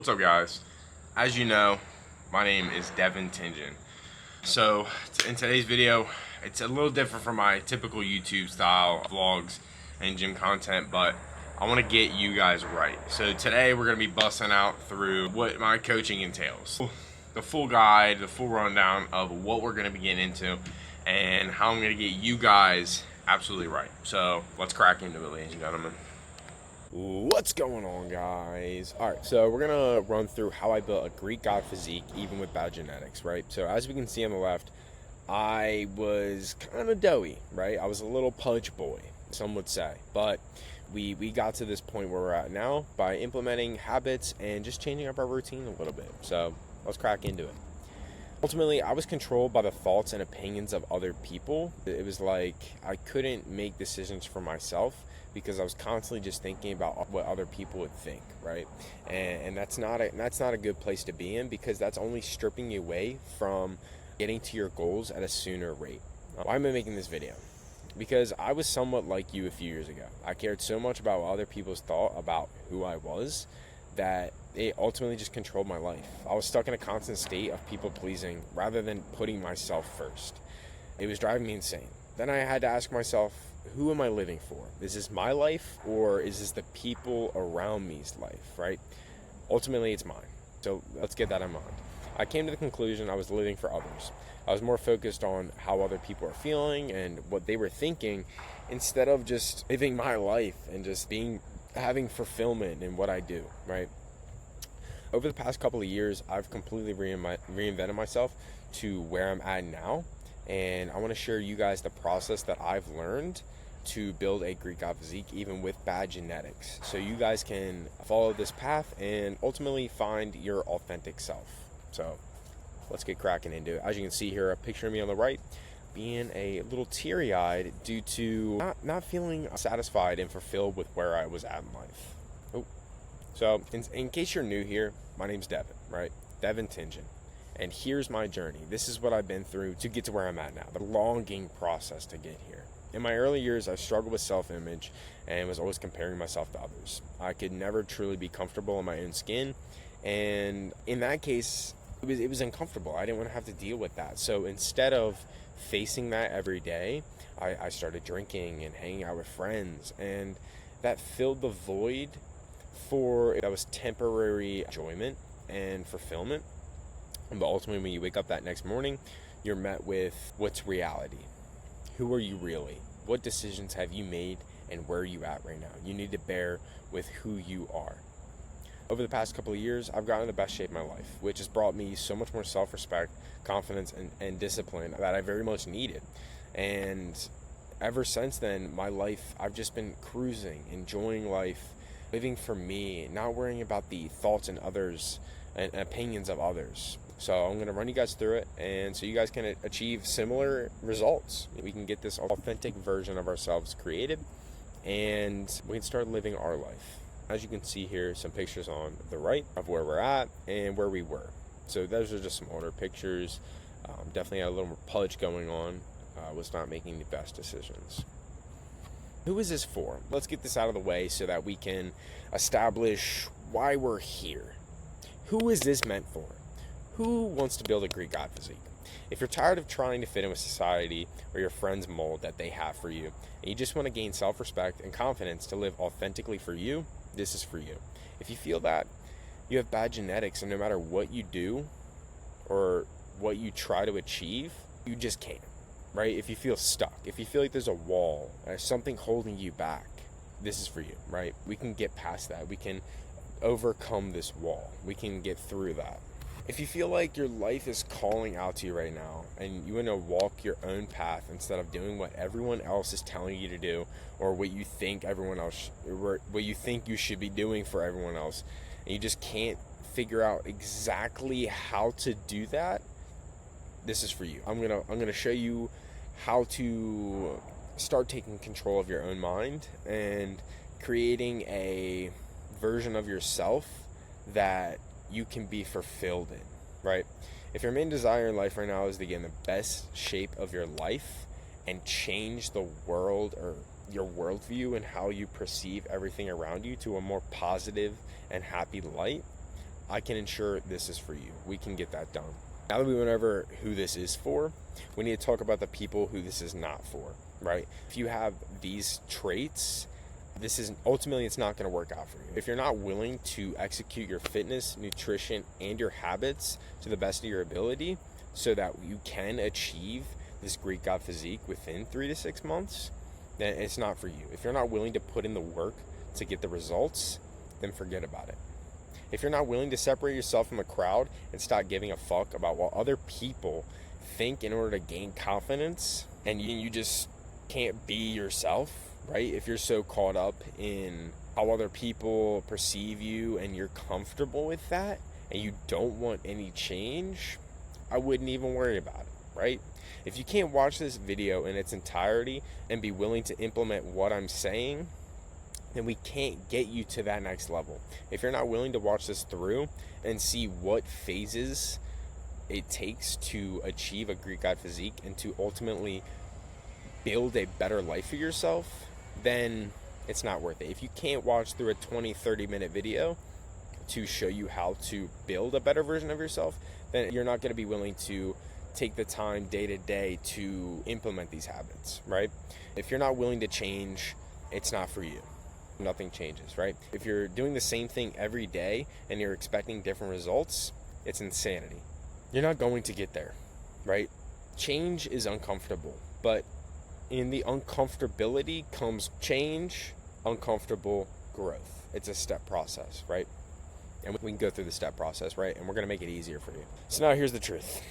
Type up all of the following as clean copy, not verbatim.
What's up, guys? As you know, my name is Devin Tingen. So in today's video, it's a little different from my typical YouTube style vlogs and gym content, but I want to get you guys right. So today we're going to be busting out through what my coaching entails. The full guide, the full rundown of what we're going to be getting into and how I'm going to get you guys absolutely right. So let's crack into it, ladies and gentlemen. What's going on, guys? Alright, so we're gonna run through how I built a Greek god physique even with bad genetics, right? So as we can see on the left, I was kind of doughy, right? I was a little pudge boy, some would say, but we got to this point where we're at now by implementing habits and just changing up our routine a little bit. So let's crack into it. Ultimately, I was controlled by the thoughts and opinions of other people. It was like I couldn't make decisions for myself because I was constantly just thinking about what other people would think, right? And that's not a good place to be in, because that's only stripping you away from getting to your goals at a sooner rate. Why am I making this video? Because I was somewhat like you a few years ago. I cared so much about what other people's thought about who I was that it ultimately just controlled my life. I was stuck in a constant state of people pleasing rather than putting myself first. It was driving me insane. Then I had to ask myself, who am I living for? Is this my life, or is this the people around me's life, right? Ultimately, it's mine. So let's get that in mind. I came to the conclusion I was living for others. I was more focused on how other people are feeling and what they were thinking, instead of just living my life and just having fulfillment in what I do, right? Over the past couple of years, I've completely reinvented myself to where I'm at now, and I want to share you guys the process that I've learned to build a Greek god physique even with bad genetics, so you guys can follow this path and ultimately find your authentic self. So let's get cracking into it. As you can see here, a picture of me on the right being a little teary-eyed due to not feeling satisfied and fulfilled with where I was at in life. So in case you're new here, my name's Devin, right? Devin Tingen. And here's my journey. This is what I've been through to get to where I'm at now, the longing process to get here. In my early years, I struggled with self-image and was always comparing myself to others. I could never truly be comfortable in my own skin, and in that case, it was uncomfortable. I didn't want to have to deal with that. So instead of facing that every day, I started drinking and hanging out with friends, and that filled the void that was temporary enjoyment and fulfillment. But ultimately, when you wake up that next morning, you're met with what's reality. Who are you really? What decisions have you made, and where are you at right now? You need to bear with who you are. Over the past couple of years, I've gotten in the best shape of my life, which has brought me so much more self-respect, confidence, and discipline that I very much needed. And ever since then, my life, I've just been cruising, enjoying life, living for me, not worrying about the thoughts and others and opinions of others. So I'm going to run you guys through it, and so you guys can achieve similar results. We can get this authentic version of ourselves created, and we can start living our life. As you can see here, some pictures on the right of where we're at and where we were. So those are just some older pictures. Definitely had a little more pudge going on. Was not making the best decisions. Who is this for? Let's get this out of the way so that we can establish why we're here. Who is this meant for? Who wants to build a Greek god physique? If you're tired of trying to fit in with society or your friends' mold that they have for you, and you just want to gain self-respect and confidence to live authentically for you, this is for you. If you feel that you have bad genetics and no matter what you do or what you try to achieve, you just can't. Right? If you feel stuck, if you feel like there's a wall or something holding you back, this is for you, right? We can get past that. We can overcome this wall. We can get through that. If you feel like your life is calling out to you right now and you want to walk your own path instead of doing what everyone else is telling you to do, or what you think what you think you should be doing for everyone else, and you just can't figure out exactly how to do that, this is for you. I'm gonna show you how to start taking control of your own mind and creating a version of yourself that you can be fulfilled in, right? If your main desire in life right now is to get in the best shape of your life and change the world or your worldview and how you perceive everything around you to a more positive and happy light, I can ensure this is for you. We can get that done. Now that we went over who this is for, we need to talk about the people who this is not for, right? If you have these traits, this is ultimately, it's not going to work out for you. If you're not willing to execute your fitness, nutrition, and your habits to the best of your ability so that you can achieve this Greek God physique within 3 to 6 months, then it's not for you. If you're not willing to put in the work to get the results, then forget about it. If you're not willing to separate yourself from a crowd and stop giving a fuck about what other people think in order to gain confidence, and you just can't be yourself, right? If you're so caught up in how other people perceive you and you're comfortable with that and you don't want any change, I wouldn't even worry about it, right? If you can't watch this video in its entirety and be willing to implement what I'm saying, then we can't get you to that next level. If you're not willing to watch this through and see what phases it takes to achieve a Greek God physique and to ultimately build a better life for yourself, then it's not worth it. If you can't watch through a 20-30 minute video to show you how to build a better version of yourself, then you're not going to be willing to take the time day to day to implement these habits, right? If you're not willing to change, it's not for you. Nothing changes, right? If you're doing the same thing every day and you're expecting different results, it's insanity. You're not going to get there, right? Change is uncomfortable, but in the uncomfortability comes change, uncomfortable growth. It's a step process, right? And we can go through the step process, right? And we're going to make it easier for you. So now here's the truth.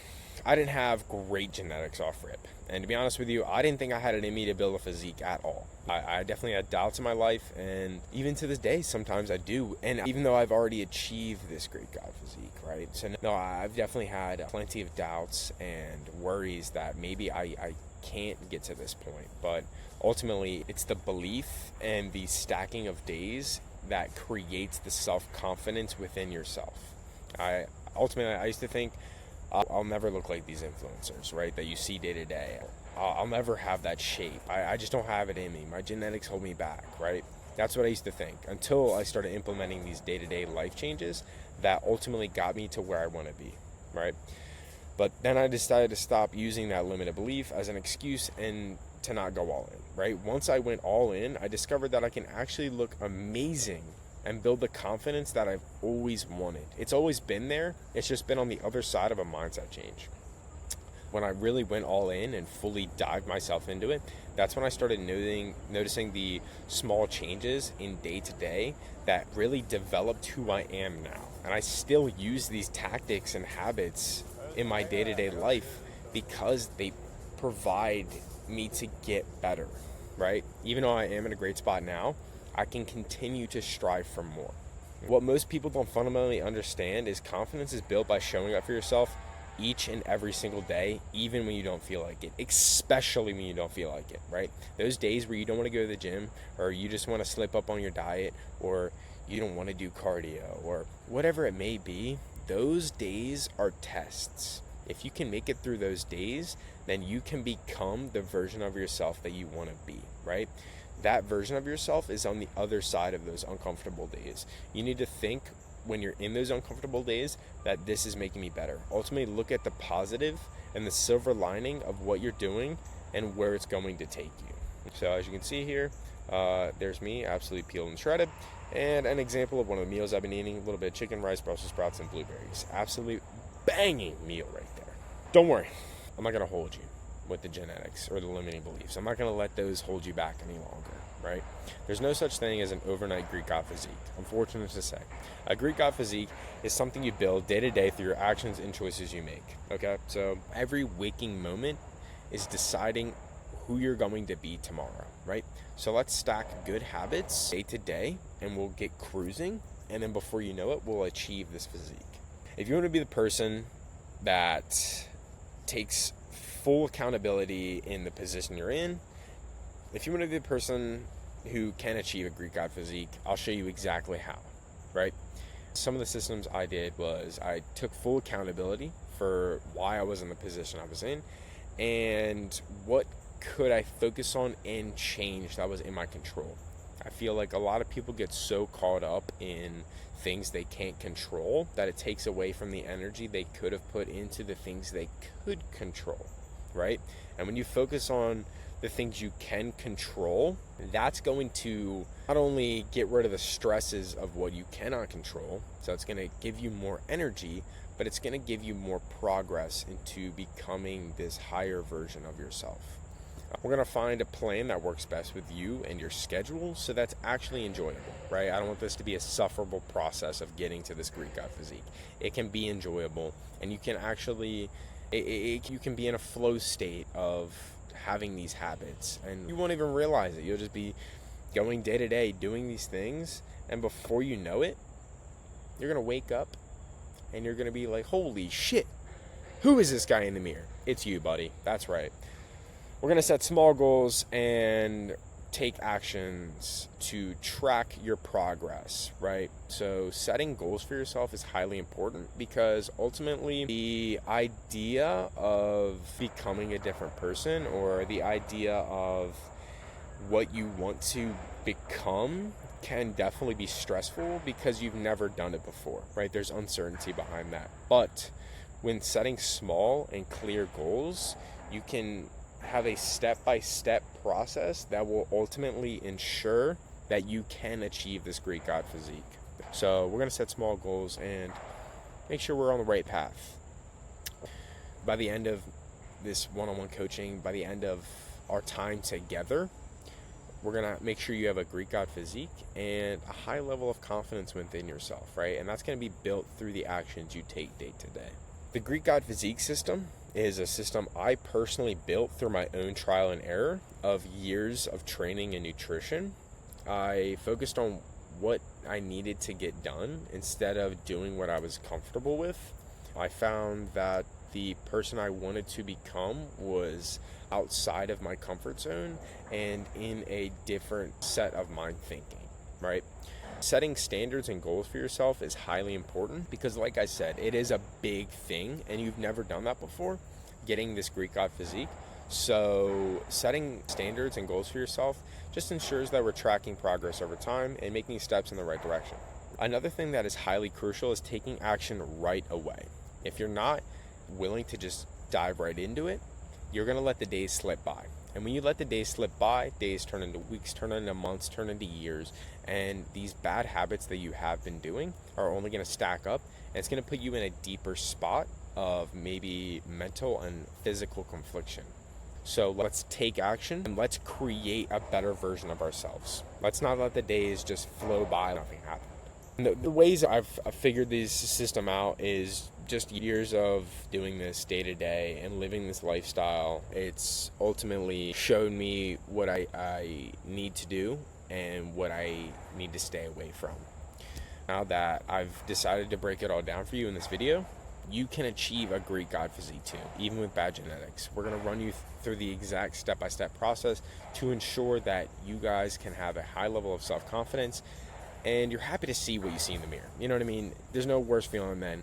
I didn't have great genetics off rip. And to be honest with you, I didn't think I had it in me to build a physique at all. I definitely had doubts in my life, and even to this day, sometimes I do. And even though I've already achieved this Greek God physique, right? So no, I've definitely had plenty of doubts and worries that maybe I can't get to this point. But ultimately, it's the belief and the stacking of days that creates the self-confidence within yourself. I used to think, I'll never look like these influencers, right, that you see day to day. I'll never have that shape. I just don't have it in me. My genetics hold me back, right? That's what I used to think until I started implementing these day-to-day life changes that ultimately got me to where I want to be, right? But then I decided to stop using that limited belief as an excuse and to not go all in, right? Once I went all in, I discovered that I can actually look amazing and build the confidence that I've always wanted. It's always been there. It's just been on the other side of a mindset change. When I really went all in and fully dived myself into it, that's when I started noticing the small changes in day to day that really developed who I am now. And I still use these tactics and habits in my day-to-day life because they provide me to get better, right? Even though I am in a great spot now, I can continue to strive for more. What most people don't fundamentally understand is confidence is built by showing up for yourself each and every single day, even when you don't feel like it, especially when you don't feel like it, right? Those days where you don't want to go to the gym, or you just want to slip up on your diet, or you don't want to do cardio, or whatever it may be, those days are tests. If you can make it through those days, then you can become the version of yourself that you want to be, right? That version of yourself is on the other side of those uncomfortable days. You need to think when you're in those uncomfortable days that this is making me better. Ultimately, look at the positive and the silver lining of what you're doing and where it's going to take you. So as you can see here, there's me absolutely peeled and shredded, and an example of one of the meals I've been eating: a little bit of chicken, rice, Brussels sprouts, and blueberries. Absolutely banging meal right there. Don't worry, I'm not going to hold you with the genetics or the limiting beliefs. I'm not going to let those hold you back any longer, right? There's no such thing as an overnight Greek God physique, unfortunate to say. A Greek God physique is something you build day to day through your actions and choices you make, okay? So every waking moment is deciding who you're going to be tomorrow, right? So let's stack good habits day to day and we'll get cruising, and then before you know it, we'll achieve this physique. If you want to be the person that takes full accountability in the position you're in, if you want to be the person who can achieve a Greek God physique, I'll show you exactly how, right? Some of the systems I did was I took full accountability for why I was in the position I was in and what could I focus on and change that was in my control. I feel like a lot of people get so caught up in things they can't control that it takes away from the energy they could have put into the things they could control, right? And when you focus on the things you can control, that's going to not only get rid of the stresses of what you cannot control, so it's going to give you more energy, but it's going to give you more progress into becoming this higher version of yourself. We're going to find a plan that works best with you and your schedule, so that's actually enjoyable, right? I don't want this to be a sufferable process of getting to this Greek God physique. It can be enjoyable, and you can actually, you can be in a flow state of having these habits, and you won't even realize it. You'll just be going day to day doing these things, and before you know it, you're going to wake up and you're going to be like, holy shit, who is this guy in the mirror? It's you, buddy. That's right. We're going to set small goals and take actions to track your progress, right? So setting goals for yourself is highly important, because ultimately the idea of becoming a different person, or the idea of what you want to become, can definitely be stressful because you've never done it before, right? There's uncertainty behind that. But when setting small and clear goals, you can have a step-by-step process that will ultimately ensure that you can achieve this Greek God physique. So we're going to set small goals and make sure we're on the right path. By the end of this one-on-one coaching, by the end of our time together, we're going to make sure you have a Greek God physique and a high level of confidence within yourself, right? And that's going to be built through the actions you take day to day. The Greek God physique system is a system I personally built through my own trial and error of years of training and nutrition. I focused on what I needed to get done instead of doing what I was comfortable with. I found that the person I wanted to become was outside of my comfort zone and in a different set of mind thinking, right? Setting standards and goals for yourself is highly important because, like I said, it is a big thing and you've never done that before, getting this Greek God physique. So setting standards and goals for yourself just ensures that we're tracking progress over time and making steps in the right direction. Another thing that is highly crucial is taking action right away. If you're not willing to just dive right into it, you're going to let the days slip by. And when you let the days slip by, days turn into weeks, turn into months, turn into years. And these bad habits that you have been doing are only going to stack up. And it's going to put you in a deeper spot of maybe mental and physical confliction. So let's take action and let's create a better version of ourselves. Let's not let the days just flow by, nothing happened. And the ways I've figured this system out is just years of doing this day to day and living this lifestyle. It's ultimately showed me what I need to do and what I need to stay away from. Now that I've decided to break it all down for you in this video, you can achieve a Greek God physique too, even with bad genetics. We're going to run you through the exact step-by-step process to ensure that you guys can have a high level of self-confidence and you're happy to see what you see in the mirror. You know what I mean? There's no worse feeling than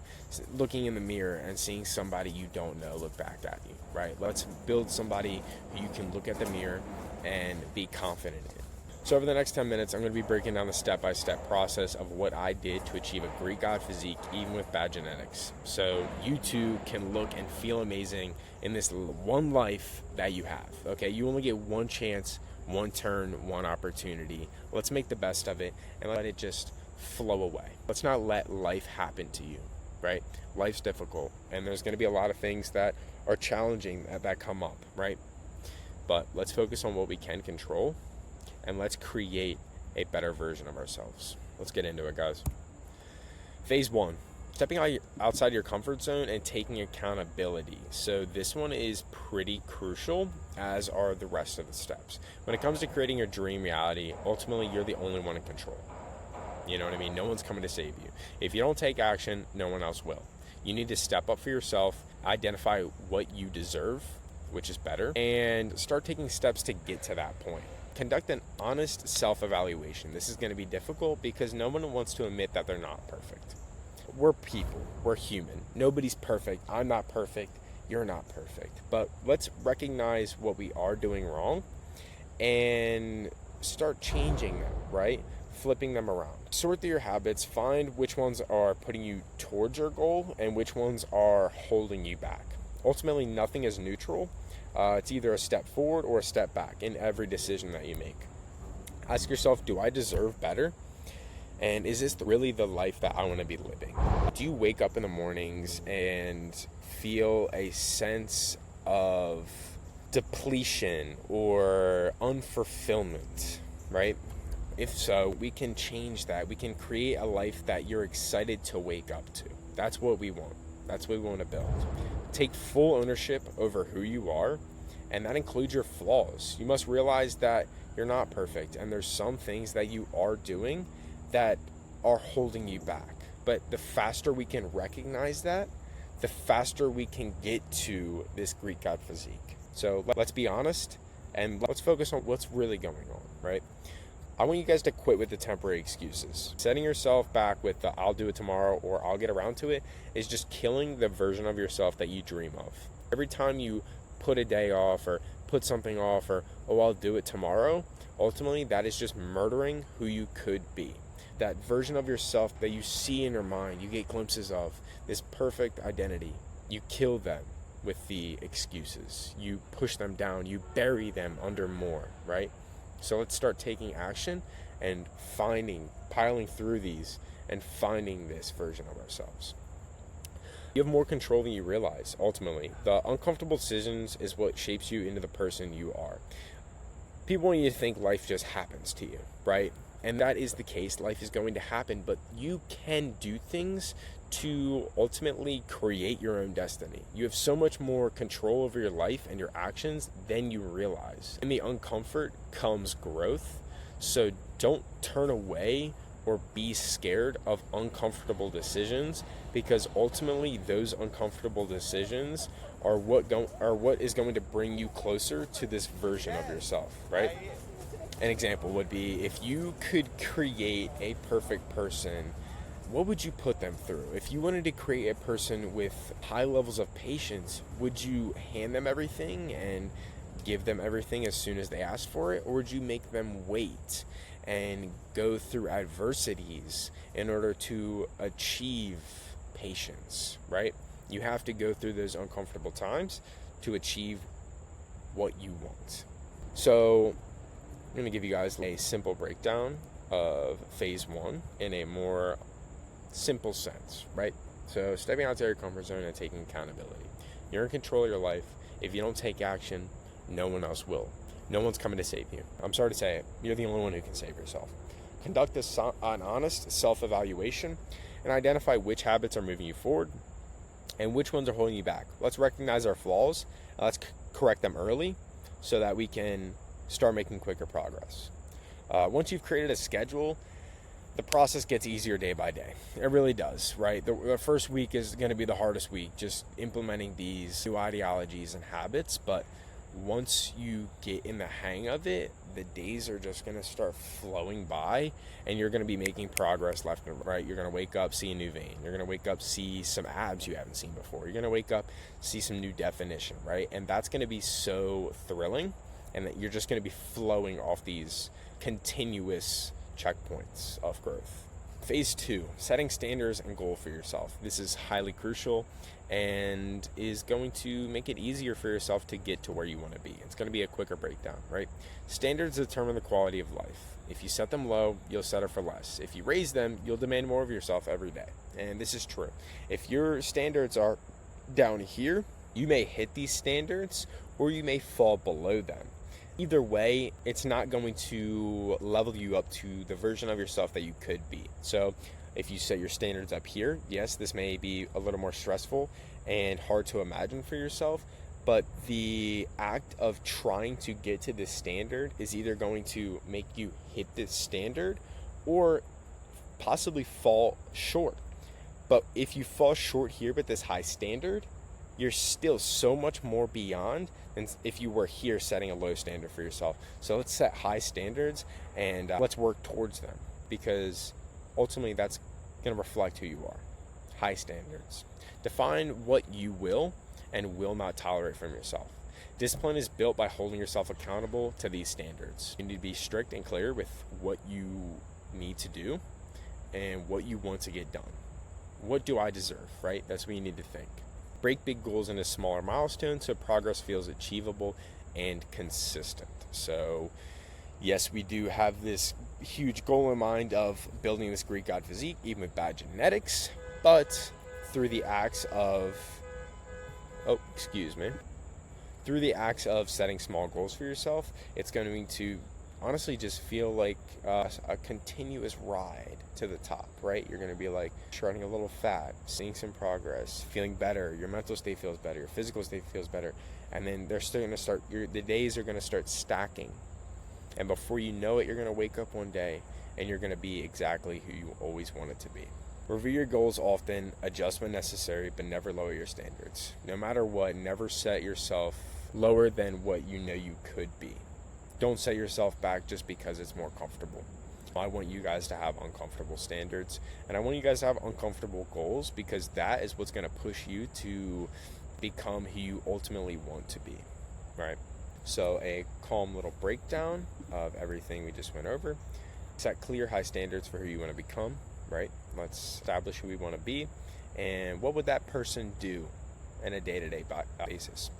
looking in the mirror and seeing somebody you don't know look back at you, right? Let's build somebody who you can look at the mirror and be confident in. So over the next 10 minutes, I'm going to be breaking down the step-by-step process of what I did to achieve a Greek God physique, even with bad genetics. So you too can look and feel amazing in this one life that you have, okay? You only get one chance, one turn, one opportunity. Let's make the best of it and let it just flow away. Let's not let life happen to you, right? Life's difficult and there's going to be a lot of things that are challenging that come up, right? But let's focus on what we can control and let's create a better version of ourselves. Let's get into it, guys. Phase 1. Stepping outside your comfort zone and taking accountability. So this one is pretty crucial, as are the rest of the steps. When it comes to creating your dream reality, ultimately you're the only one in control. You know what I mean? No one's coming to save you. If you don't take action, no one else will. You need to step up for yourself, identify what you deserve, which is better, and start taking steps to get to that point. Conduct an honest self-evaluation. This is going to be difficult because no one wants to admit that they're not perfect. We're people. We're human. Nobody's perfect. I'm not perfect. You're not perfect. But let's recognize what we are doing wrong and start changing them, right? Flipping them around. Sort through your habits, find which ones are putting you towards your goal and which ones are holding you back. Ultimately, nothing is neutral. It's either a step forward or a step back in every decision that you make. Ask yourself, do I deserve better? And is this really the life that I want to be living? Do you wake up in the mornings and feel a sense of depletion or unfulfillment, right? If so, we can change that. We can create a life that you're excited to wake up to. That's what we want. That's what we want to build. Take full ownership over who you are, and that includes your flaws. You must realize that you're not perfect, and there's some things that you are doing that are holding you back. But the faster we can recognize that, the faster we can get to this Greek god physique. So let's be honest, and let's focus on what's really going on, right? I want you guys to quit with the temporary excuses. Setting yourself back with the I'll do it tomorrow or I'll get around to it is just killing the version of yourself that you dream of. Every time you put a day off or put something off or, oh, I'll do it tomorrow, ultimately that is just murdering who you could be. That version of yourself that you see in your mind, you get glimpses of, this perfect identity, you kill them with the excuses. You push them down, you bury them under more, right? So let's start taking action and piling through these and finding this version of ourselves. You have more control than you realize, ultimately. The uncomfortable decisions is what shapes you into the person you are. People want you to think life just happens to you, right? And that is the case. Life is going to happen, but you can do things to ultimately create your own destiny. You have so much more control over your life and your actions than you realize. In the uncomfort comes growth. So don't turn away or be scared of uncomfortable decisions, because ultimately those uncomfortable decisions are what is going to bring you closer to this version of yourself, right? An example would be, if you could create a perfect person, what would you put them through? If you wanted to create a person with high levels of patience, would you hand them everything and give them everything as soon as they ask for it? Or would you make them wait and go through adversities in order to achieve patience, right? You have to go through those uncomfortable times to achieve what you want. So I'm going to give you guys a simple breakdown of phase 1 in a more simple sense, right? So stepping outside your comfort zone and taking accountability. You're in control of your life. If you don't take action, no one else will. No one's coming to save you. I'm sorry to say it. You're the only one who can save yourself. Conduct an honest self-evaluation and identify which habits are moving you forward and which ones are holding you back. Let's recognize our flaws. Let's correct them early so that we can start making quicker progress. Once you've created a schedule, the process gets easier day by day. It really does, right? The first week is going to be the hardest week, just implementing these new ideologies and habits. But once you get in the hang of it, the days are just going to start flowing by, and you're going to be making progress left and right. You're going to wake up, see a new vein. You're going to wake up, see some abs you haven't seen before. You're going to wake up, see some new definition, right? And that's going to be so thrilling, and that you're just going to be flowing off these continuous checkpoints of growth. Phase 2, setting standards and goal for yourself. This is highly crucial and is going to make it easier for yourself to get to where you want to be. It's going to be a quicker breakdown, right? Standards determine the quality of life. If you set them low, you'll settle for less. If you raise them, you'll demand more of yourself every day. And this is true. If your standards are down here, you may hit these standards or you may fall below them. Either way, it's not going to level you up to the version of yourself that you could be. So if you set your standards up here, yes, this may be a little more stressful and hard to imagine for yourself, but the act of trying to get to this standard is either going to make you hit this standard or possibly fall short. But if you fall short here with this high standard, you're still so much more beyond than if you were here setting a low standard for yourself. So let's set high standards and let's work towards them, because ultimately that's going to reflect who you are. High standards. Define what you will and will not tolerate from yourself. Discipline is built by holding yourself accountable to these standards. You need to be strict and clear with what you need to do and what you want to get done. What do I deserve, right? That's what you need to think. Break big goals into smaller milestones so progress feels achievable and consistent. So yes, we do have this huge goal in mind of building this Greek god physique, even with bad genetics, but through the acts of setting small goals for yourself, it's going to honestly just feel like a continuous ride to the top, right? You're going to be like shredding a little fat, seeing some progress, feeling better, your mental state feels better, your physical state feels better, and then the days are going to start stacking. And before you know it, you're going to wake up one day and you're going to be exactly who you always wanted to be. Review your goals often, adjust when necessary, but never lower your standards. No matter what, never set yourself lower than what you know you could be. Don't set yourself back just because it's more comfortable. I want you guys to have uncomfortable standards, and I want you guys to have uncomfortable goals, because that is what's going to push you to become who you ultimately want to be, right? So a calm little breakdown of everything we just went over. Set clear, high standards for who you want to become, right? Let's establish who we want to be, and what would that person do on a day-to-day basis.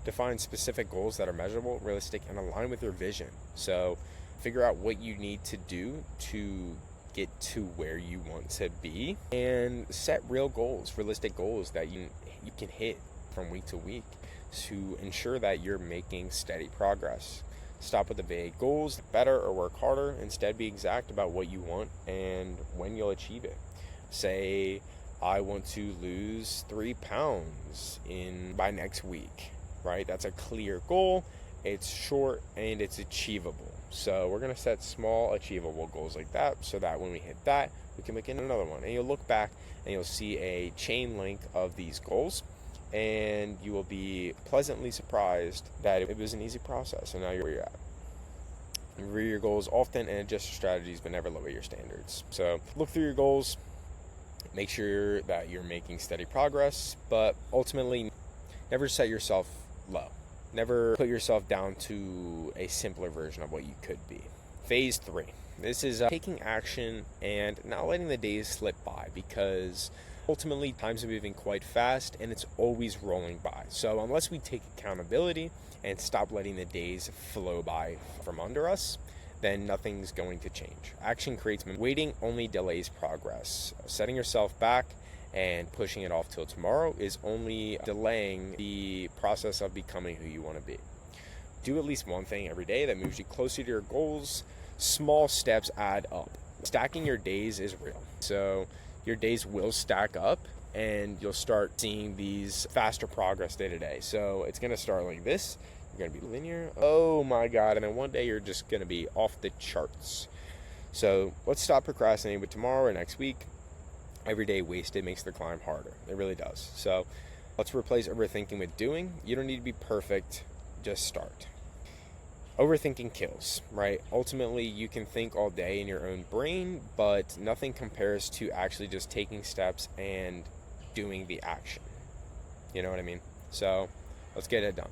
Define specific goals that are measurable, realistic, and align with your vision. So figure out what you need to do to get to where you want to be, and set real goals, realistic goals that you can hit from week to week to ensure that you're making steady progress. Stop with the vague goals, better or work harder. Instead, be exact about what you want and when you'll achieve it. Say, I want to lose 3 pounds by next week, right? That's a clear goal. It's short and it's achievable. So we're going to set small, achievable goals like that, so that when we hit that, we can make it another one. And you'll look back and you'll see a chain link of these goals, and you will be pleasantly surprised that it was an easy process, and now you're where you're at. Review your goals often and adjust your strategies, but never lower your standards. So look through your goals, make sure that you're making steady progress, but ultimately never set yourself low. Never put yourself down to a simpler version of what you could be. Phase 3. This is taking action and not letting the days slip by, because ultimately times are moving quite fast and it's always rolling by. So unless we take accountability and stop letting the days flow by from under us, then nothing's going to change. Action creates momentum. Waiting only delays progress. Setting yourself back and pushing it off till tomorrow is only delaying the process of becoming who you want to be. Do at least one thing every day that moves you closer to your goals. Small steps add up. Stacking your days is real. So your days will stack up and you'll start seeing these faster progress day to day. So it's going to start like this. You're going to be linear. Oh my God. And then one day you're just going to be off the charts. So let's stop procrastinating with tomorrow or next week. Every day wasted makes the climb harder. It really does. So let's replace overthinking with doing. You don't need to be perfect. Just start. Overthinking kills, right? Ultimately, you can think all day in your own brain, but nothing compares to actually just taking steps and doing the action. You know what I mean? So let's get it done.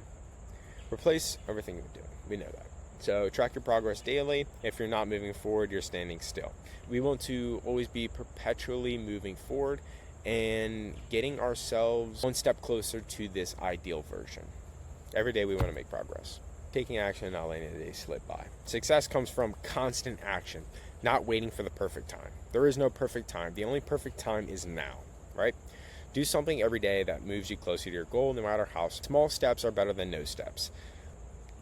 Replace overthinking with doing. We know that. So track your progress daily. If you're not moving forward, you're standing still. We want to always be perpetually moving forward and getting ourselves one step closer to this ideal version. Every day we want to make progress. Taking action and not letting the day slip by. Success comes from constant action, not waiting for the perfect time. There is no perfect time. The only perfect time is now, right? Do something every day that moves you closer to your goal, no matter how small. Steps are better than no steps.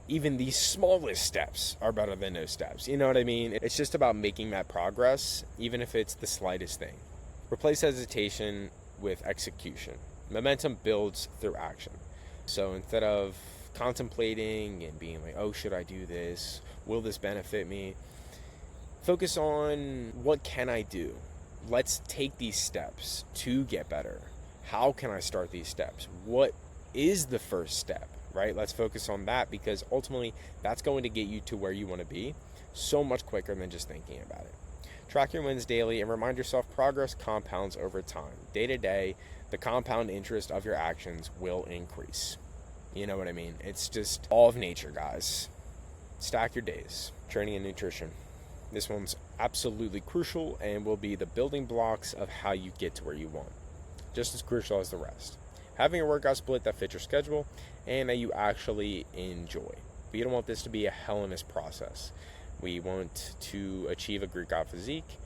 Even the smallest steps are better than no steps. You know what I mean? It's just about making that progress, even if it's the slightest thing. Replace hesitation with execution. Momentum builds through action. So instead of contemplating and being like, oh, should I do this? Will this benefit me? Focus on, what can I do? Let's take these steps to get better. How can I start these steps? What is the first step, right? Let's focus on that, because ultimately that's going to get you to where you want to be so much quicker than just thinking about it. Track your wins daily and remind yourself progress compounds over time. Day to day, the compound interest of your actions will increase. You know what I mean? It's just all of nature, guys. Stack your days. Training and nutrition. This one's absolutely crucial and will be the building blocks of how you get to where you want. Just as crucial as the rest. Having a workout split that fits your schedule and that you actually enjoy. We don't want this to be a Hellenist process. We want to achieve a Greek god physique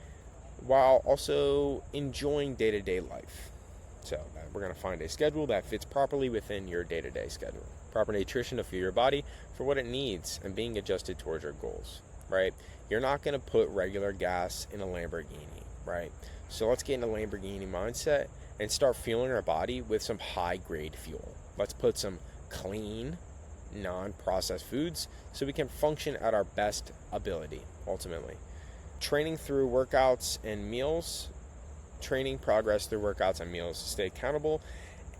while also enjoying day-to-day life. So we're going to find a schedule that fits properly within your day-to-day schedule. Proper nutrition to fuel your body for what it needs and being adjusted towards your goals, right? You're not going to put regular gas in a Lamborghini, right? So let's get in a Lamborghini mindset and start fueling our body with some high-grade fuel. Let's put some clean, non-processed foods so we can function at our best ability, ultimately. Training through workouts and meals, training progress through workouts and meals to stay accountable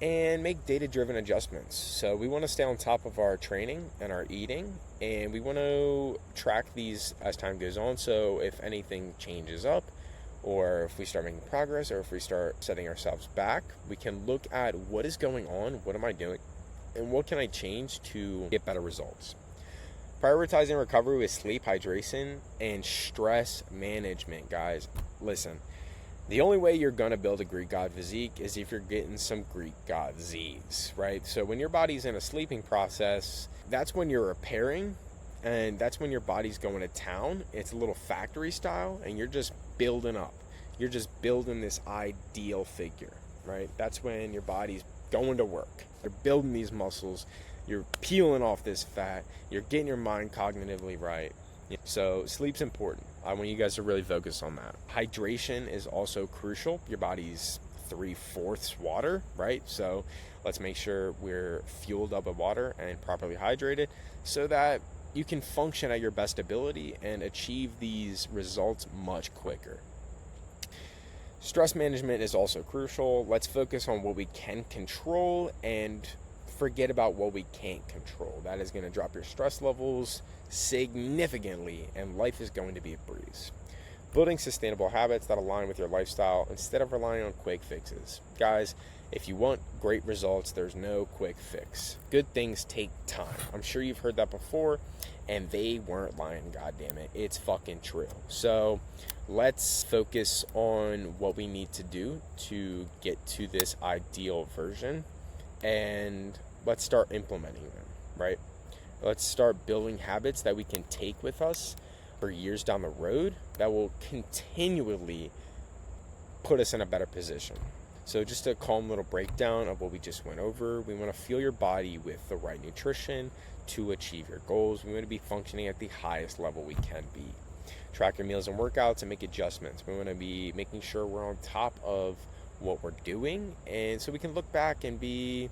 and make data-driven adjustments. So we want to stay on top of our training and our eating, and we want to track these as time goes on. So if anything changes up, or if we start making progress, or if we start setting ourselves back, we can look at what is going on, what am I doing, and what can I change to get better results. Prioritizing recovery with sleep, hydration, and stress management, guys. Listen, the only way you're going to build a Greek god physique is if you're getting some Greek god Z's, right? So when your body's in a sleeping process, that's when you're repairing, and that's when your body's going to town. It's a little factory style, and you're just building up. You're just building this ideal figure, right? That's when your body's going to work. You're building these muscles. You're peeling off this fat. You're getting your mind cognitively right. So sleep's important. I want you guys to really focus on that. Hydration is also crucial. Your body's 3/4 water, right? So let's make sure we're fueled up with water and properly hydrated so that you can function at your best ability and achieve these results much quicker. Stress management is also crucial. Let's focus on what we can control and forget about what we can't control. That is going to drop your stress levels significantly, and life is going to be a breeze. Building sustainable habits that align with your lifestyle instead of relying on quick fixes. Guys, if you want great results, there's no quick fix. Good things take time. I'm sure you've heard that before, and they weren't lying, goddammit. It's fucking true. So let's focus on what we need to do to get to this ideal version, and let's start implementing them, right? Let's start building habits that we can take with us for years down the road that will continually put us in a better position. So just a calm little breakdown of what we just went over. We want to fuel your body with the right nutrition to achieve your goals. We want to be functioning at the highest level we can be. Track your meals and workouts and make adjustments. We want to be making sure we're on top of what we're doing, and so we can look back and be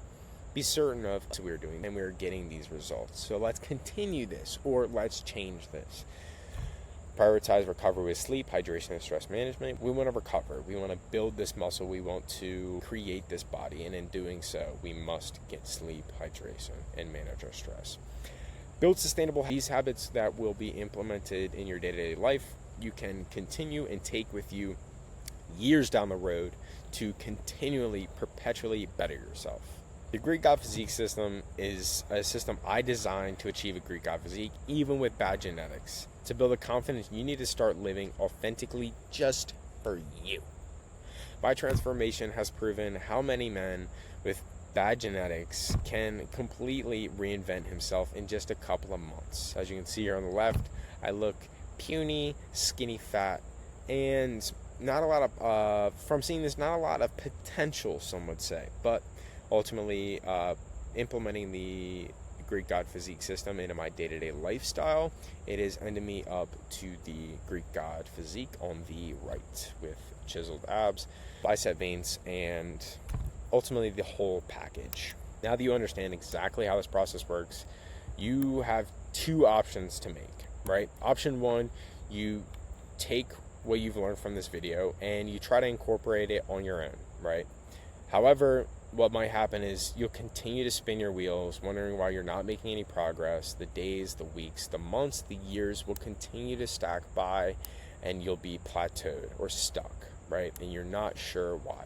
certain of what we're doing and we're getting these results. So let's continue this, or let's change this. Prioritize recovery with sleep, hydration, and stress management. We want to recover. We want to build this muscle. We want to create this body, and in doing so, we must get sleep, hydration, and manage our stress. Build sustainable habits that will be implemented in your day-to-day life. You can continue and take with you years down the road to continually, perpetually better yourself. The Greek God Physique system is a system I designed to achieve a Greek God Physique, even with bad genetics. To build a confidence, you need to start living authentically just for you. My transformation has proven how many men with bad genetics can completely reinvent himself in just a couple of months. As you can see here on the left, I look puny, skinny, fat, and not a lot of, from seeing this, not a lot of potential, some would say, but ultimately implementing the Greek God Physique system into my day-to-day lifestyle, it is ending me up to the Greek God Physique on the right with chiseled abs, bicep veins, and ultimately the whole package. Now that you understand exactly how this process works, you have two options to make, right? Option one, you take what you've learned from this video and you try to incorporate it on your own, right? However, what might happen is you'll continue to spin your wheels, wondering why you're not making any progress. The days, the weeks, the months, the years will continue to stack by, and you'll be plateaued or stuck, right? And you're not sure why.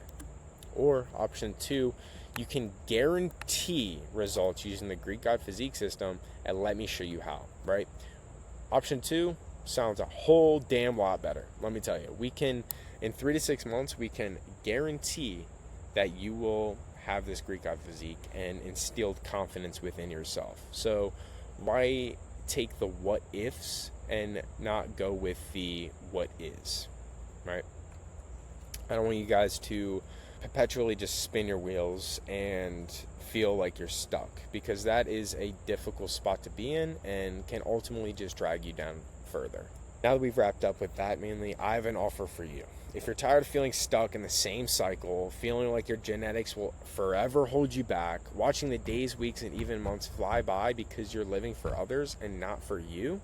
Or option two, You can guarantee results using the Greek God Physique system, and let me show you how, right? Option 2 sounds a whole damn lot better. Let me tell you, we can, in 3 to 6 months, we can guarantee that you will have this Greek God Physique and instilled confidence within yourself. So why take the what ifs and not go with the what is, right? I don't want you guys to perpetually just spin your wheels and feel like you're stuck, because that is a difficult spot to be in and can ultimately just drag you down further. Now that we've wrapped up with that, mainly, I have an offer for you. If you're tired of feeling stuck in the same cycle, feeling like your genetics will forever hold you back, watching the days, weeks, and even months fly by because you're living for others and not for you,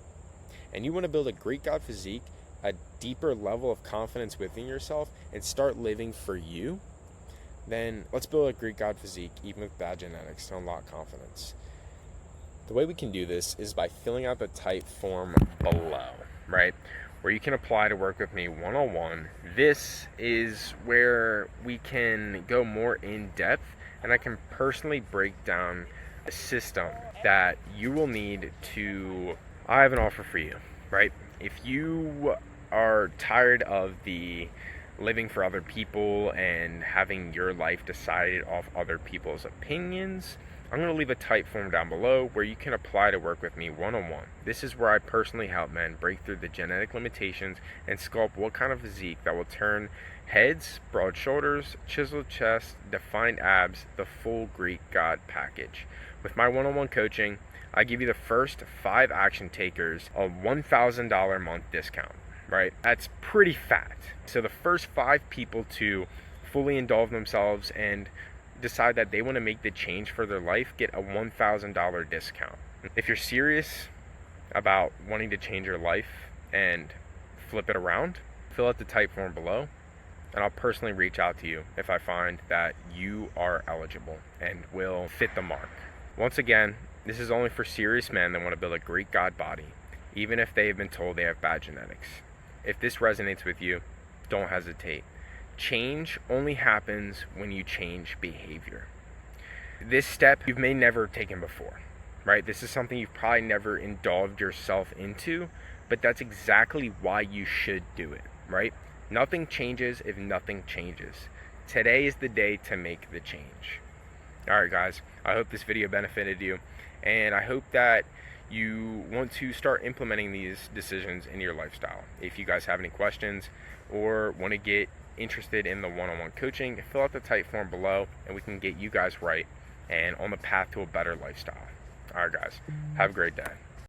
and you want to build a Greek God Physique, a deeper level of confidence within yourself, and start living for you, then let's build a Greek God Physique, even with bad genetics, to unlock confidence. The way we can do this is by filling out the type form below, right? Where you can apply to work with me one-on-one. This is where we can go more in depth, and I can personally break down a system that you will need to. I have an offer for you, right? If you are tired of the living for other people and having your life decided off other people's opinions, I'm going to leave a type form down below where you can apply to work with me one-on-one. This is where I personally help men break through the genetic limitations and sculpt what kind of physique that will turn heads, broad shoulders, chiseled chest, defined abs, the full Greek God package. With my one-on-one coaching, I give you the first 5 action takers a $1,000 a month discount, right? That's pretty fat. So the first 5 people to fully indulge themselves and decide that they want to make the change for their life get a $1,000 discount. If you're serious about wanting to change your life and flip it around, fill out the type form below, and I'll personally reach out to you if I find that you are eligible and will fit the mark. Once again, this is only for serious men that want to build a Greek God body, even if they have been told they have bad genetics. If this resonates with you, don't hesitate. Change only happens when you change behavior. This step you may never taken before, right? This is something you've probably never indulged yourself into, but that's exactly why you should do it, right? Nothing changes if nothing changes. Today is the day to make the change. All right, guys, I hope this video benefited you, and I hope that you want to start implementing these decisions in your lifestyle. If you guys have any questions or want to get interested in the one-on-one coaching, fill out the type form below and we can get you guys right and on the path to a better lifestyle. All right, guys, have a great day.